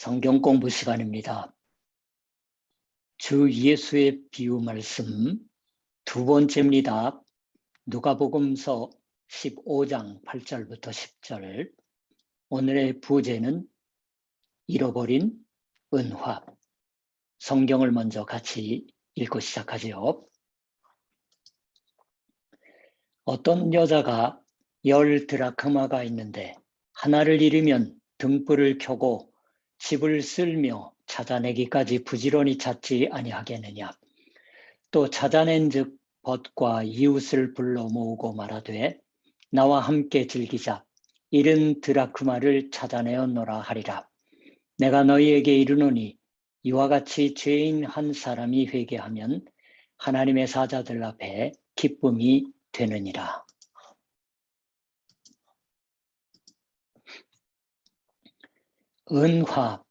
성경 공부 시간입니다. 주 예수의 비유 말씀 두 번째입니다. 누가복음서 15장 8절부터 10절. 오늘의 부제는 잃어버린 은화. 성경을 먼저 같이 읽고 시작하지요. 어떤 여자가 10드라크마가 있는데 하나를 잃으면 등불을 켜고 집을 쓸며 찾아내기까지 부지런히 찾지 아니하겠느냐. 또 찾아낸즉 벗과 이웃을 불러 모으고 말하되 나와 함께 즐기자. 잃은 드라크마를 찾아내었노라 하리라. 내가 너희에게 이르노니 이와 같이 죄인 한 사람이 회개하면 하나님의 사자들 앞에 기쁨이 되느니라. 은화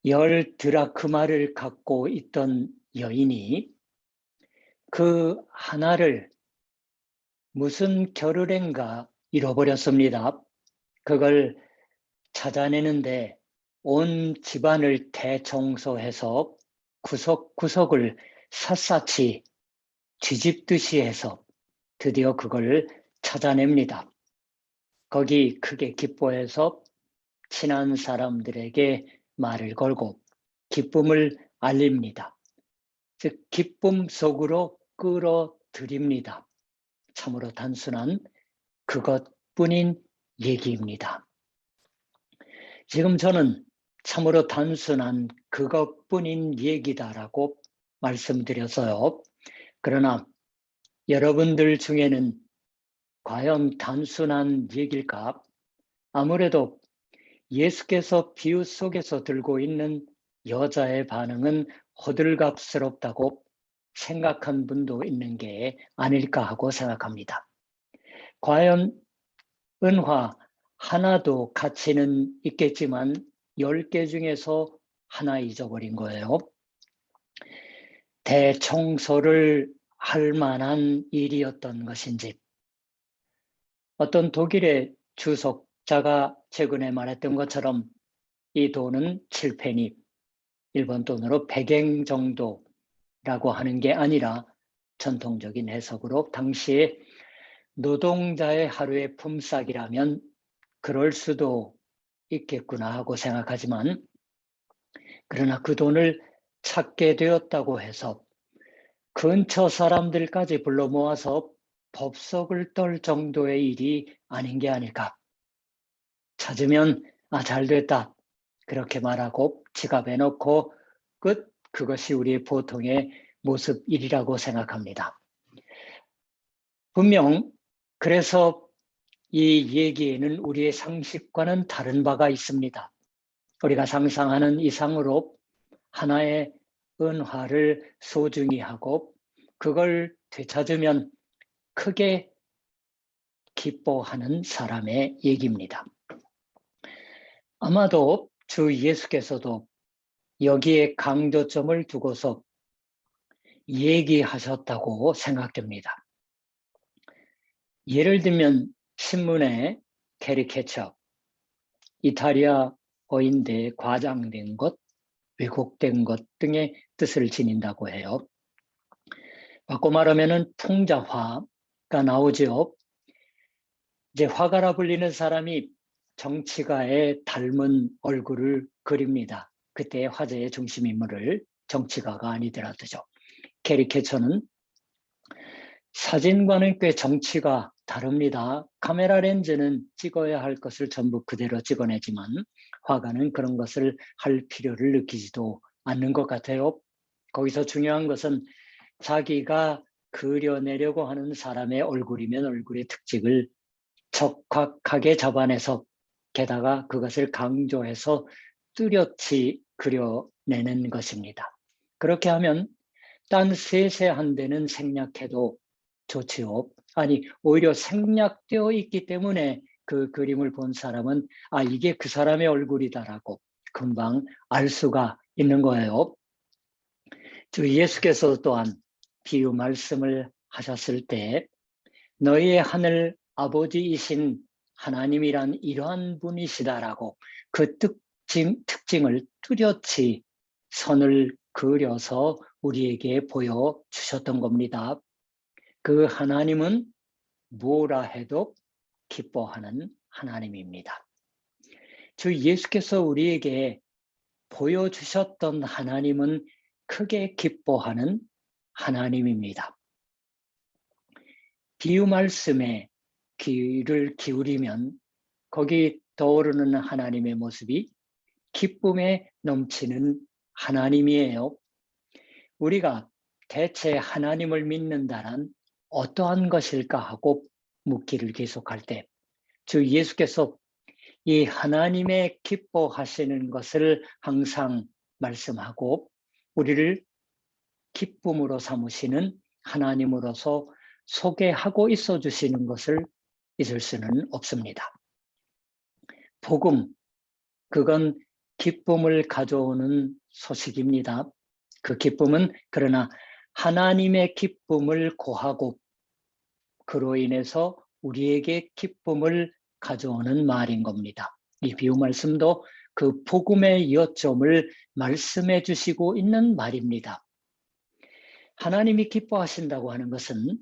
10드라크마를 갖고 있던 여인이 그 하나를 무슨 겨를엔가 잃어버렸습니다. 그걸 찾아내는데 온 집안을 대청소해서 구석구석을 샅샅이 뒤집듯이 해서 드디어 그걸 찾아냅니다. 거기 크게 기뻐해서 친한 사람들에게 말을 걸고 기쁨을 알립니다. 즉 기쁨 속으로 끌어들입니다. 참으로 단순한 그것뿐인 얘기입니다. 지금 저는 참으로 단순한 그것뿐인 얘기다라고 말씀드렸어요. 그러나 여러분들 중에는 과연 단순한 얘기일까? 아무래도 예수께서 비유 속에서 들고 있는 여자의 반응은 호들갑스럽다고 생각한 분도 있는 게 아닐까 하고 생각합니다. 과연 은화 하나도 가치는 있겠지만 10개 중에서 하나 잊어버린 거예요. 대청소를 할 만한 일이었던 것인지, 어떤 독일의 주석자가 최근에 말했던 것처럼 이 돈은 7페니, 일본 돈으로 100엔 정도라고 하는 게 아니라 전통적인 해석으로 당시에 노동자의 하루의 품삯이라면 그럴 수도 있겠구나 하고 생각하지만, 그러나 그 돈을 찾게 되었다고 해서 근처 사람들까지 불러 모아서 법석을 떨 정도의 일이 아닌 게 아닐까. 찾으면 잘됐다 그렇게 말하고 지갑에 넣고 끝, 그것이 우리의 보통의 모습이라고 생각합니다. 분명 그래서 이 얘기에는 우리의 상식과는 다른 바가 있습니다. 우리가 상상하는 이상으로 하나의 은화를 소중히 하고 그걸 되찾으면 크게 기뻐하는 사람의 얘기입니다. 아마도 주 예수께서도 여기에 강조점을 두고서 얘기하셨다고 생각됩니다. 예를 들면 신문에 캐리케처, 이탈리아어인데 과장된 것, 왜곡된 것 등의 뜻을 지닌다고 해요. 바꿔 말하면 풍자화가 나오죠. 이제 화가라 불리는 사람이 정치가의 닮은 얼굴을 그립니다. 그때 화제의 중심 인물을 정치가가 아니더라도죠. 캐리케처는 사진과는 꽤 정치가 다릅니다. 카메라 렌즈는 찍어야 할 것을 전부 그대로 찍어내지만 화가는 그런 것을 할 필요를 느끼지도 않는 것 같아요. 거기서 중요한 것은 자기가 그려내려고 하는 사람의 얼굴이면 얼굴의 특징을 적확하게 잡아내서 게다가 그것을 강조해서 뚜렷이 그려내는 것입니다. 그렇게 하면 딴 세세한 데는 생략해도 좋지요. 아니, 오히려 생략되어 있기 때문에 그 그림을 본 사람은 이게 그 사람의 얼굴이다라고 금방 알 수가 있는 거예요. 주 예수께서 또한 비유 말씀을 하셨을 때 너희의 하늘 아버지이신 하나님이란 이러한 분이시다라고 그 특징을 뚜렷이 선을 그려서 우리에게 보여주셨던 겁니다. 그 하나님은 뭐라 해도 기뻐하는 하나님입니다. 주 예수께서 우리에게 보여주셨던 하나님은 크게 기뻐하는 하나님입니다. 비유 말씀에 귀를 기울이면 거기 떠오르는 하나님의 모습이 기쁨에 넘치는 하나님이에요. 우리가 대체 하나님을 믿는다란 어떠한 것일까 하고 묻기를 계속할 때 주 예수께서 이 하나님의 기뻐하시는 것을 항상 말씀하고 우리를 기쁨으로 삼으시는 하나님으로서 소개하고 있어 주시는 것을 잊을 수는 없습니다. 복음, 그건 기쁨을 가져오는 소식입니다. 그 기쁨은 그러나 하나님의 기쁨을 고하고 그로 인해서 우리에게 기쁨을 가져오는 말인 겁니다. 이 비유 말씀도 그 복음의 요점을 말씀해 주시고 있는 말입니다. 하나님이 기뻐하신다고 하는 것은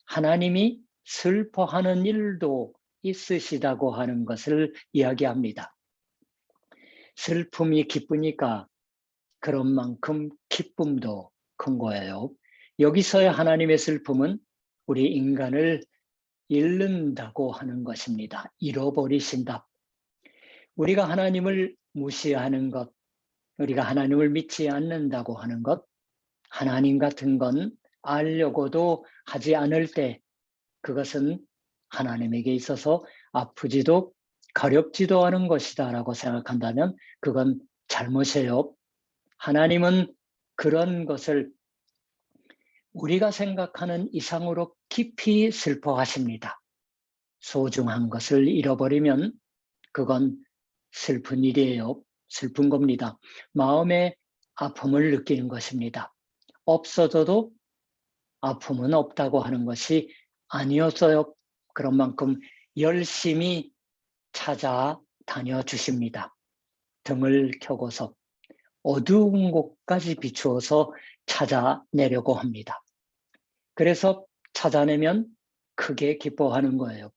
하나님이 슬퍼하는 일도 있으시다고 하는 것을 이야기합니다. 슬픔이 기쁘니까 그런 만큼 기쁨도 큰 거예요. 여기서의 하나님의 슬픔은 우리 인간을 잃는다고 하는 것입니다. 잃어버리신다. 우리가 하나님을 무시하는 것, 우리가 하나님을 믿지 않는다고 하는 것, 하나님 같은 건 알려고도 하지 않을 때 그것은 하나님에게 있어서 아프지도 가렵지도 않은 것이다라고 생각한다면 그건 잘못이에요. 하나님은 그런 것을 우리가 생각하는 이상으로 깊이 슬퍼하십니다. 소중한 것을 잃어버리면 그건 슬픈 일이에요. 슬픈 겁니다. 마음의 아픔을 느끼는 것입니다. 없어져도 아픔은 없다고 하는 것이 아니었어요. 그런 만큼 열심히 찾아다녀 주십니다. 등을 켜고서 어두운 곳까지 비추어서 찾아내려고 합니다. 그래서 찾아내면 크게 기뻐하는 거예요.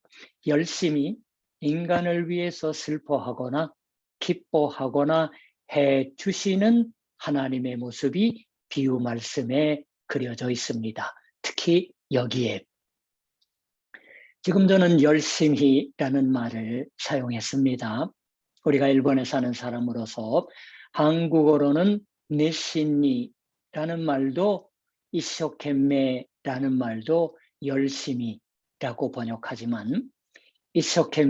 열심히 인간을 위해서 슬퍼하거나 기뻐하거나 해 주시는 하나님의 모습이 비유 말씀에 그려져 있습니다. 특히 여기에 지금 저는 열심히라는 말을 사용했습니다. 우리가 일본에 사는 사람으로서 한국어로는 네신니라는 말도 이쇼懸매라는 말도 열심히라고 번역하지만 이쇼懸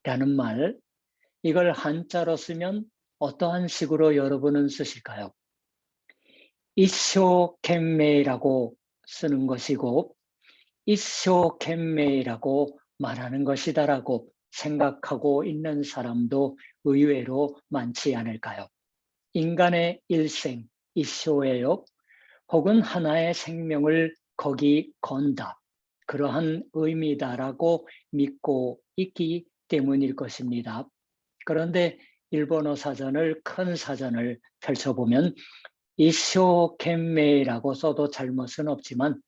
매라는 말, 이걸 한자로 쓰면 어떠한 식으로 여러분은 쓰실까요? 이쇼懸매라고 쓰는 것이고 이쇼懸매라고 말하는 것이다라고 생각하고 있는 사람도 의외로 많지 않을까요? 인간의 일생, 이쇼예요. 혹은 하나의 생명을 거기 건다. 그러한 의미다라고 믿고 있기 때문일 것입니다. 그런데 일본어 사전을 큰 사전을 펼쳐보면 이쇼懸매라고 써도 잘못은 없지만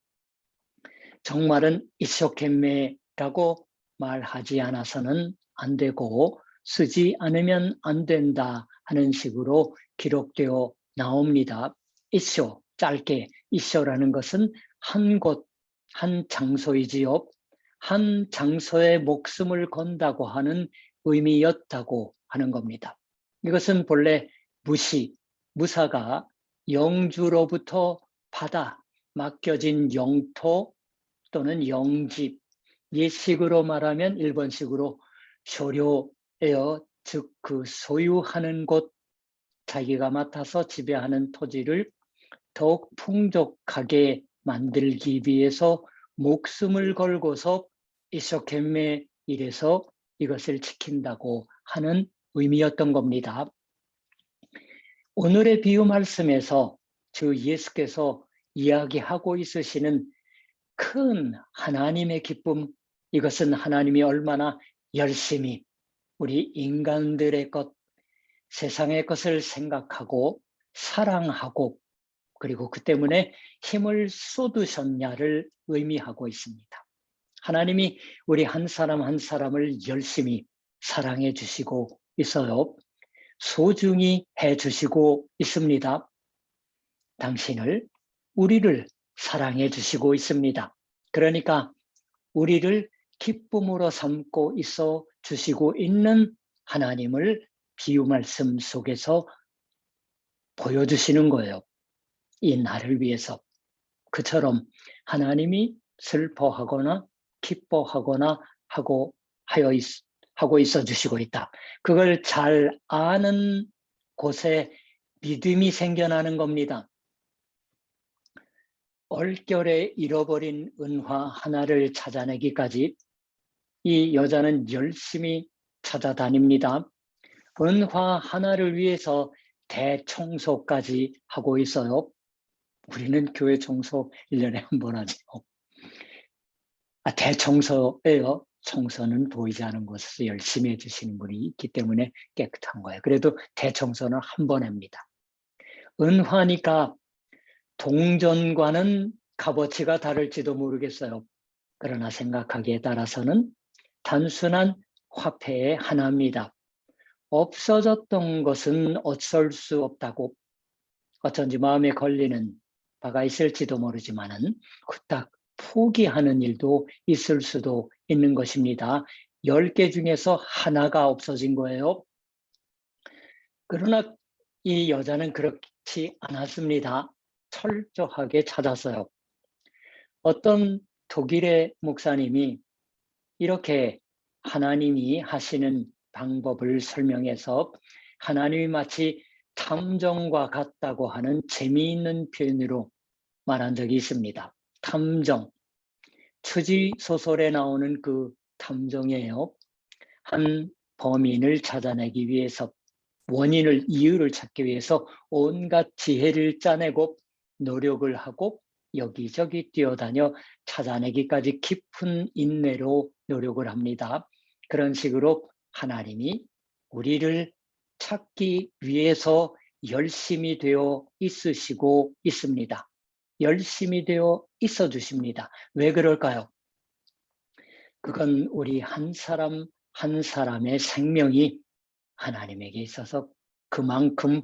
정말은 이쇼懸매라고 말하지 않아서는 안 되고 쓰지 않으면 안 된다 하는 식으로 기록되어 나옵니다. 이쇼, 짧게 이쇼라는 것은 한 곳, 한 장소이지요. 한 장소에 목숨을 건다고 하는 의미였다고 하는 겁니다. 이것은 본래 무사가 영주로부터 받아 맡겨진 영토 또는 영집, 옛식으로 말하면 일본식으로 소료예요. 즉 그 소유하는 곳, 자기가 맡아서 지배하는 토지를 더욱 풍족하게 만들기 위해서 목숨을 걸고서 이쇼懸매 일해서 이것을 지킨다고 하는 의미였던 겁니다. 오늘의 비유 말씀에서 주 예수께서 이야기하고 있으시는 큰 하나님의 기쁨, 이것은 하나님이 얼마나 열심히 우리 인간들의 것, 세상의 것을 생각하고 사랑하고 그리고 그 때문에 힘을 쏟으셨냐를 의미하고 있습니다. 하나님이 우리 한 사람 한 사람을 열심히 사랑해 주시고 있어요. 소중히 해 주시고 있습니다. 당신을, 우리를 사랑해 주시고 있습니다. 그러니까 우리를 기쁨으로 삼고 있어 주시고 있는 하나님을 비유 말씀 속에서 보여주시는 거예요. 이 나를 위해서. 그처럼 하나님이 슬퍼하거나 기뻐하거나 하고 있어 주시고 있다. 그걸 잘 아는 곳에 믿음이 생겨나는 겁니다. 얼결에 잃어버린 은화 하나를 찾아내기까지 이 여자는 열심히 찾아다닙니다. 은화 하나를 위해서 대청소까지 하고 있어요. 우리는 교회 청소 1년에 한 번 하죠. 대청소예요. 청소는 보이지 않은 곳에서 열심히 해주시는 분이 있기 때문에 깨끗한 거예요. 그래도 대청소는 한 번 합니다. 은화니까 동전과는 값어치가 다를지도 모르겠어요. 그러나 생각하기에 따라서는 단순한 화폐의 하나입니다. 없어졌던 것은 어쩔 수 없다고 어쩐지 마음에 걸리는 바가 있을지도 모르지만은 후딱 포기하는 일도 있을 수도 있는 것입니다. 10개 중에서 하나가 없어진 거예요. 그러나 이 여자는 그렇지 않았습니다. 철저하게 찾았어요. 어떤 독일의 목사님이 이렇게 하나님이 하시는 방법을 설명해서 하나님이 마치 탐정과 같다고 하는 재미있는 표현으로 말한 적이 있습니다. 탐정, 추지 소설에 나오는 그 탐정이에요. 한 범인을 찾아내기 위해서 원인을, 이유를 찾기 위해서 온갖 지혜를 짜내고 노력을 하고 여기저기 뛰어다녀 찾아내기까지 깊은 인내로 노력을 합니다. 그런 식으로 하나님이 우리를 찾기 위해서 열심히 되어 있으시고 있습니다. 열심히 되어 있어 주십니다. 왜 그럴까요? 그건 우리 한 사람 한 사람의 생명이 하나님에게 있어서 그만큼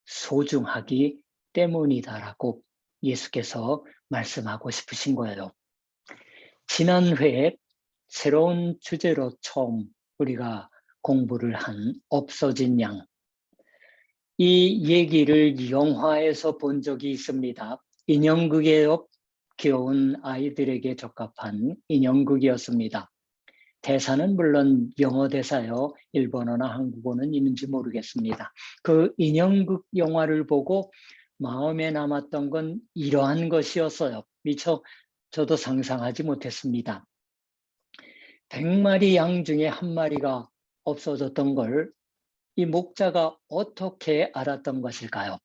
소중하기 때문이다라고 예수께서 말씀하고 싶으신 거예요. 지난 회에 새로운 주제로 처음 우리가 공부를 한 없어진 양. 이 얘기를 영화에서 본 적이 있습니다. 인형극이에요. 귀여운 아이들에게 적합한 인형극이었습니다. 대사는 물론 영어 대사요. 일본어나 한국어는 있는지 모르겠습니다. 그 인형극 영화를 보고 마음에 남았던 건 이러한 것이었어요. 미처 저도 상상하지 못했습니다. 100마리 양 중에 한 마리가 없어졌던 걸 이 목자가 어떻게 알았던 것일까요?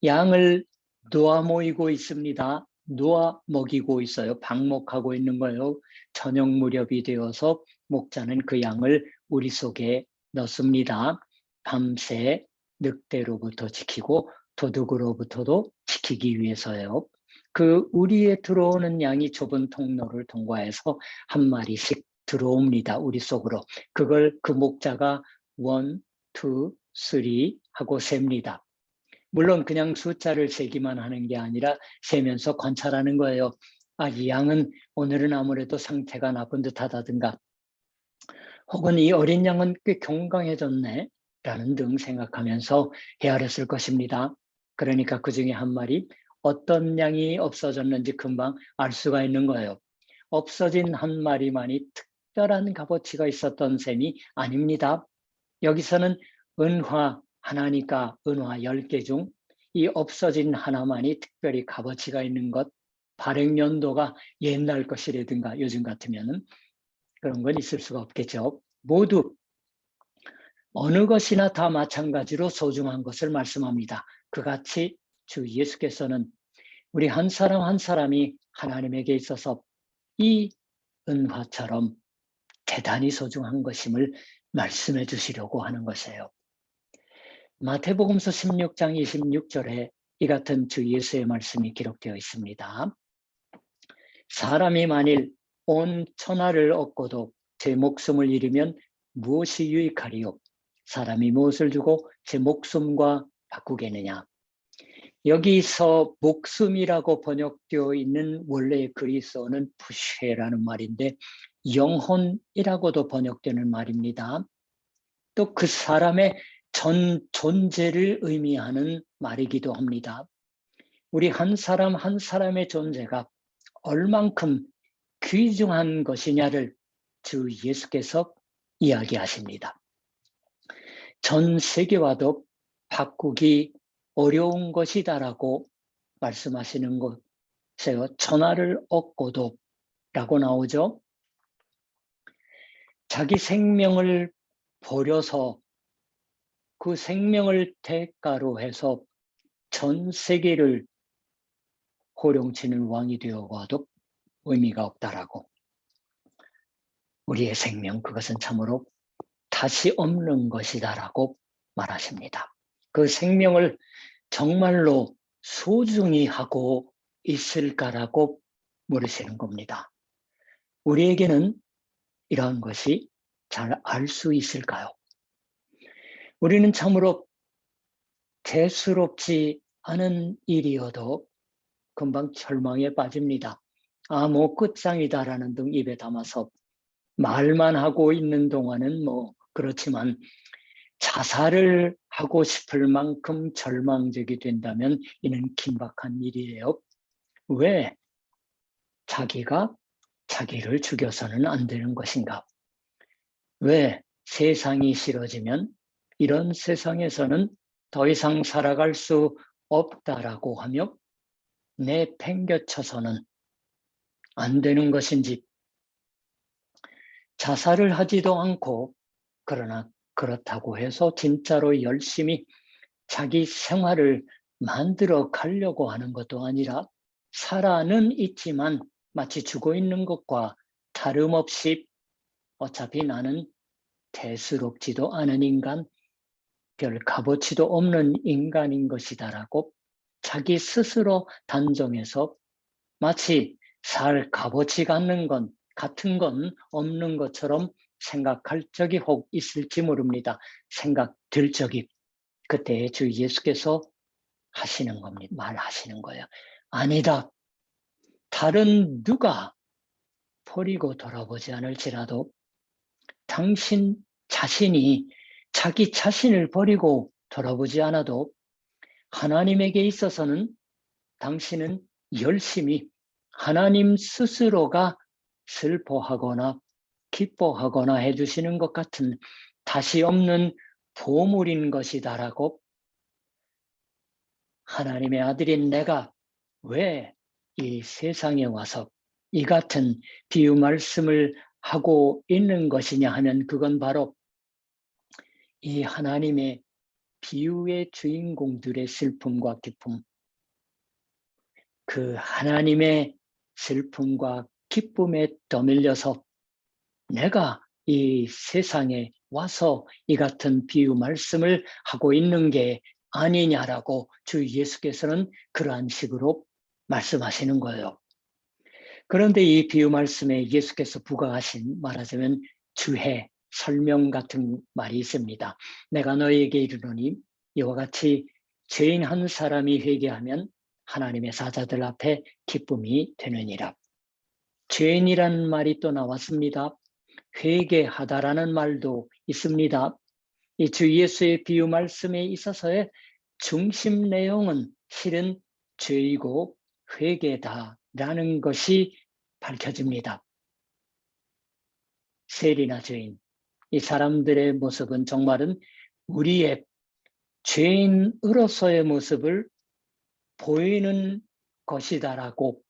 양을 놓아 모이고 있습니다. 놓아 먹이고 있어요. 방목하고 있는 거예요. 저녁 무렵이 되어서 목자는 그 양을 우리 속에 넣습니다. 밤새 늑대로부터 지키고 도둑으로부터도 지키기 위해서요. 그 우리에 들어오는 양이 좁은 통로를 통과해서 한 마리씩 들어옵니다. 우리 속으로. 그걸 그 목자가 1, 2, 3 하고 셉니다. 물론 그냥 숫자를 세기만 하는 게 아니라 세면서 관찰하는 거예요. 이 양은 오늘은 아무래도 상태가 나쁜 듯하다든가 혹은 이 어린 양은 꽤 건강해졌네 라는 등 생각하면서 헤아렸을 것입니다. 그러니까 그 중에 한 마리 어떤 양이 없어졌는지 금방 알 수가 있는 거예요. 없어진 한 마리만이 특별한 값어치가 있었던 셈이 아닙니다. 여기서는 은화 하나니까 은화 10개 중 이 없어진 하나만이 특별히 값어치가 있는 것, 발행 연도가 옛날 것이라든가 요즘 같으면 그런 건 있을 수가 없겠죠. 모두 어느 것이나 다 마찬가지로 소중한 것을 말씀합니다. 그같이 주 예수께서는 우리 한 사람 한 사람이 하나님에게 있어서 이 은화처럼 대단히 소중한 것임을 말씀해 주시려고 하는 것이에요. 마태복음서 16장 26절에 이 같은 주 예수의 말씀이 기록되어 있습니다. 사람이 만일 온 천하를 얻고도 제 목숨을 잃으면 무엇이 유익하리요? 사람이 무엇을 주고 제 목숨과 바꾸겠느냐? 여기서 목숨이라고 번역되어 있는 원래의 그리스어는 푸쉐라는 말인데 영혼이라고도 번역되는 말입니다. 또 그 사람의 전 존재를 의미하는 말이기도 합니다. 우리 한 사람 한 사람의 존재가 얼만큼 귀중한 것이냐를 주 예수께서 이야기하십니다. 전 세계와도 바꾸기 어려운 것이다라고 말씀하시는 것에요. 천하를 얻고도 라고 나오죠. 자기 생명을 버려서 그 생명을 대가로 해서 전 세계를 호령치는 왕이 되어와도 의미가 없다라고. 우리의 생명, 그것은 참으로 다시 없는 것이다라고 말하십니다. 그 생명을 정말로 소중히 하고 있을까라고 물으시는 겁니다. 우리에게는 이러한 것이 잘 알 수 있을까요? 우리는 참으로 대수롭지 않은 일이어도 금방 절망에 빠집니다. 뭐 끝장이다라는 등 입에 담아서 말만 하고 있는 동안은 그렇지만 자살을 하고 싶을 만큼 절망적이 된다면 이는 긴박한 일이에요. 왜 자기가 자기를 죽여서는 안 되는 것인가? 왜 세상이 싫어지면 이런 세상에서는 더 이상 살아갈 수 없다라고 하며 내팽겨쳐서는 안 되는 것인지, 자살을 하지도 않고 그러나 그렇다고 해서 진짜로 열심히 자기 생활을 만들어 가려고 하는 것도 아니라 살아는 있지만 마치 죽어 있는 것과 다름없이 어차피 나는 대수롭지도 않은 인간, 별 값어치도 없는 인간인 것이다라고 자기 스스로 단정해서 마치 살 값어치가 같은 건 없는 것처럼 생각할 적이 혹 있을지 모릅니다. 생각들 적이. 그때 주 예수께서 하시는 겁니다. 말하시는 거예요. 아니다. 다른 누가 버리고 돌아보지 않을지라도 당신 자신이 자기 자신을 버리고 돌아보지 않아도 하나님에게 있어서는 당신은 열심히 하나님 스스로가 슬퍼하거나 기뻐하거나 해주시는 것 같은 다시 없는 보물인 것이다라고, 하나님의 아들인 내가 왜 이 세상에 와서 이 같은 비유 말씀을 하고 있는 것이냐 하면 그건 바로 이 하나님의 비유의 주인공들의 슬픔과 기쁨, 그 하나님의 슬픔과 기쁨에 떠밀려서 내가 이 세상에 와서 이 같은 비유 말씀을 하고 있는 게 아니냐라고 주 예수께서는 그러한 식으로 말씀하시는 거예요. 그런데 이 비유 말씀에 예수께서 부과하신, 말하자면 주해, 설명 같은 말이 있습니다. 내가 너희에게 이르노니 이와 같이 죄인 한 사람이 회개하면 하나님의 사자들 앞에 기쁨이 되느니라. 죄인이라는 말이 또 나왔습니다. 회개하다라는 말도 있습니다. 이 주 예수의 비유 말씀에 있어서의 중심 내용은 실은 죄이고 회개다라는 것이 밝혀집니다. 세리나 죄인, 이 사람들의 모습은 정말은 우리의 죄인으로서의 모습을 보이는 것이다라고,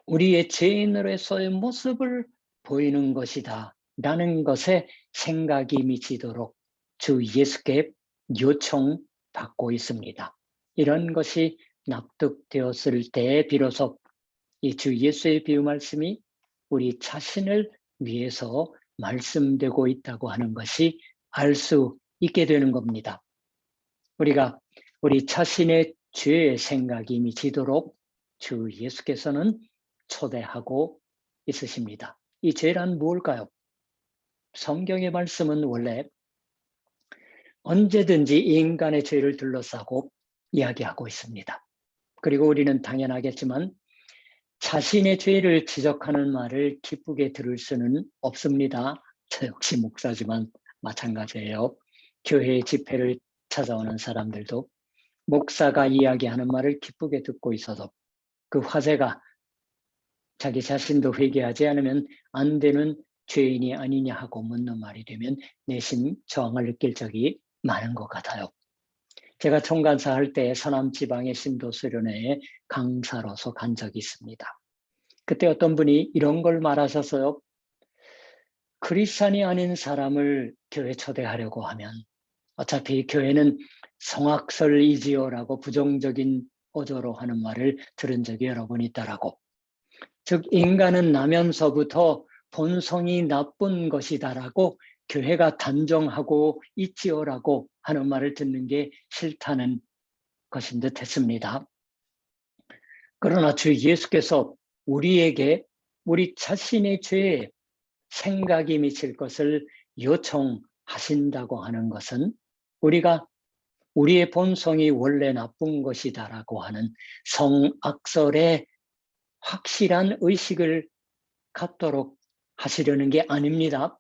우리의 죄인으로서의 모습을 보이는 것이다 라는 것에 생각이 미치도록 주 예수께 요청받고 있습니다. 이런 것이 납득되었을 때 비로소 이 주 예수의 비유 말씀이 우리 자신을 위해서 말씀되고 있다고 하는 것이 알 수 있게 되는 겁니다. 우리가 우리 자신의 죄의 생각이 미치도록 주 예수께서는 초대하고 있으십니다. 이 죄란 무엇일까요? 성경의 말씀은 원래 언제든지 인간의 죄를 둘러싸고 이야기하고 있습니다. 그리고 우리는 당연하겠지만 자신의 죄를 지적하는 말을 기쁘게 들을 수는 없습니다. 저 역시 목사지만 마찬가지예요. 교회 집회를 찾아오는 사람들도 목사가 이야기하는 말을 기쁘게 듣고 있어도 그 화제가 자기 자신도 회개하지 않으면 안 되는 죄인이 아니냐 하고 묻는 말이 되면 내심 저항을 느낄 적이 많은 것 같아요. 제가 총간사 할 때 서남지방의 신도수련회에 강사로서 간 적이 있습니다. 그때 어떤 분이 이런 걸 말하셨어요. 크리스찬이 아닌 사람을 교회 초대하려고 하면 어차피 교회는 성악설이지요라고 부정적인 어조로 하는 말을 들은 적이 여러 번 있다라고. 즉 인간은 나면서부터 본성이 나쁜 것이다라고 교회가 단정하고 있지요라고 하는 말을 듣는 게 싫다는 것인 듯 했습니다. 그러나 주 예수께서 우리에게 우리 자신의 죄에 생각이 미칠 것을 요청하신다고 하는 것은 우리가 우리의 본성이 원래 나쁜 것이다라고 하는 성악설의 확실한 의식을 갖도록 하시려는 게 아닙니다.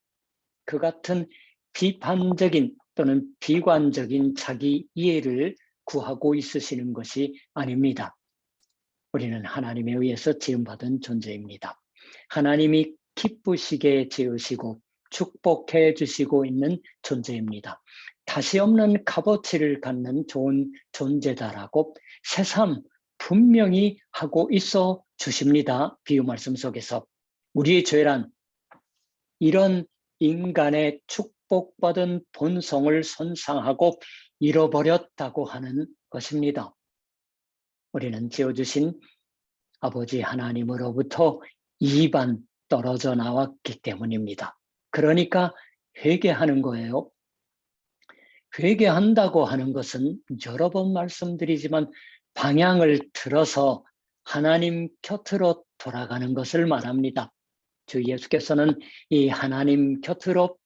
그 같은 비판적인 또는 비관적인 자기 이해를 구하고 있으시는 것이 아닙니다. 우리는 하나님에 의해서 지음받은 존재입니다. 하나님이 기쁘시게 지으시고 축복해 주시고 있는 존재입니다. 다시 없는 값어치를 갖는 좋은 존재다라고 새삼 분명히 하고 있어 주십니다. 비유 말씀 속에서 우리의 죄란 이런 인간의 축복받은 본성을 손상하고 잃어버렸다고 하는 것입니다. 우리는 지어주신 아버지 하나님으로부터 이반 떨어져 나왔기 때문입니다. 그러니까 회개하는 거예요. 회개한다고 하는 것은 여러 번 말씀드리지만 방향을 틀어서 하나님 곁으로 돌아가는 것을 말합니다. 주 예수께서는 이 하나님 곁으로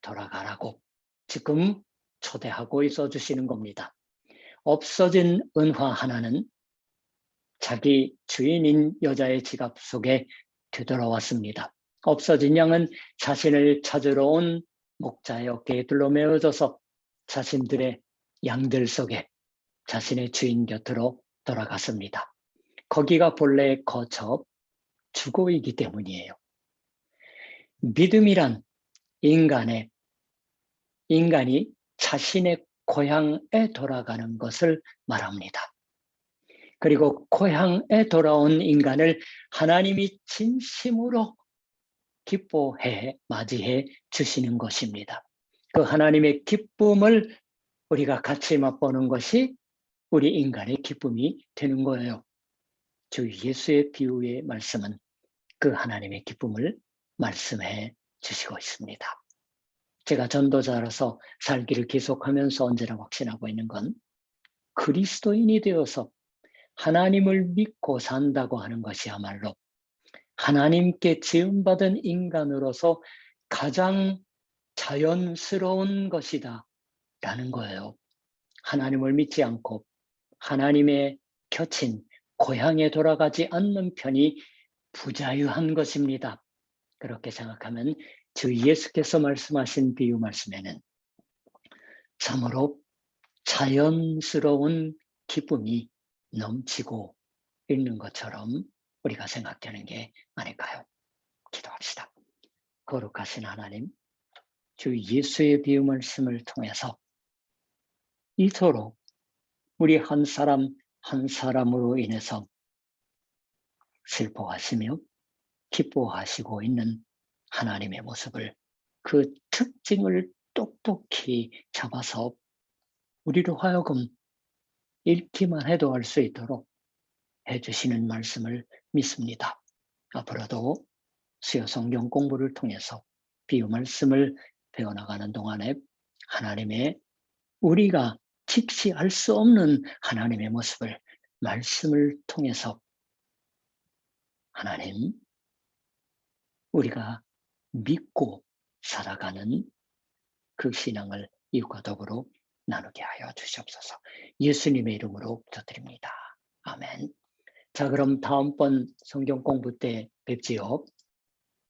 돌아가라고 지금 초대하고 있어 주시는 겁니다. 없어진 은화 하나는 자기 주인인 여자의 지갑 속에 되돌아왔습니다. 없어진 양은 자신을 찾으러 온 목자의 어깨에 둘러매어져서 자신들의 양들 속에 자신의 주인 곁으로 돌아갔습니다. 거기가 본래 거처 주거이기 때문이에요. 믿음이란 인간이 자신의 고향에 돌아가는 것을 말합니다. 그리고 고향에 돌아온 인간을 하나님이 진심으로 기뻐해 맞이해 주시는 것입니다. 그 하나님의 기쁨을 우리가 같이 맛보는 것이 우리 인간의 기쁨이 되는 거예요. 주 예수의 비유의 말씀은 그 하나님의 기쁨을 말씀해 주시고 있습니다. 제가 전도자로서 살기를 계속하면서 언제나 확신하고 있는 건 그리스도인이 되어서 하나님을 믿고 산다고 하는 것이야말로 하나님께 지음받은 인간으로서 가장 자연스러운 것이다 라는 거예요. 하나님을 믿지 않고 하나님의 곁인 고향에 돌아가지 않는 편이 부자유한 것입니다. 그렇게 생각하면 주 예수께서 말씀하신 비유 말씀에는 참으로 자연스러운 기쁨이 넘치고 있는 것처럼 우리가 생각되는 게 아닐까요? 기도합시다. 거룩하신 하나님, 주 예수의 비유 말씀을 통해서 이토록 우리 한 사람 한 사람으로 인해서 슬퍼하시며 기뻐하시고 있는 하나님의 모습을 그 특징을 똑똑히 잡아서 우리로 하여금 읽기만 해도 알 수 있도록 해주시는 말씀을 믿습니다. 앞으로도 수요 성경 공부를 통해서 비유 말씀을 배워나가는 동안에 하나님의 우리가 직시할 수 없는 하나님의 모습을 말씀을 통해서 하나님, 우리가 믿고 살아가는 그 신앙을 이웃과 더불어 나누게 하여 주시옵소서. 예수님의 이름으로 기도드립니다. 아멘. 자, 그럼 다음번 성경 공부 때 뵙지요.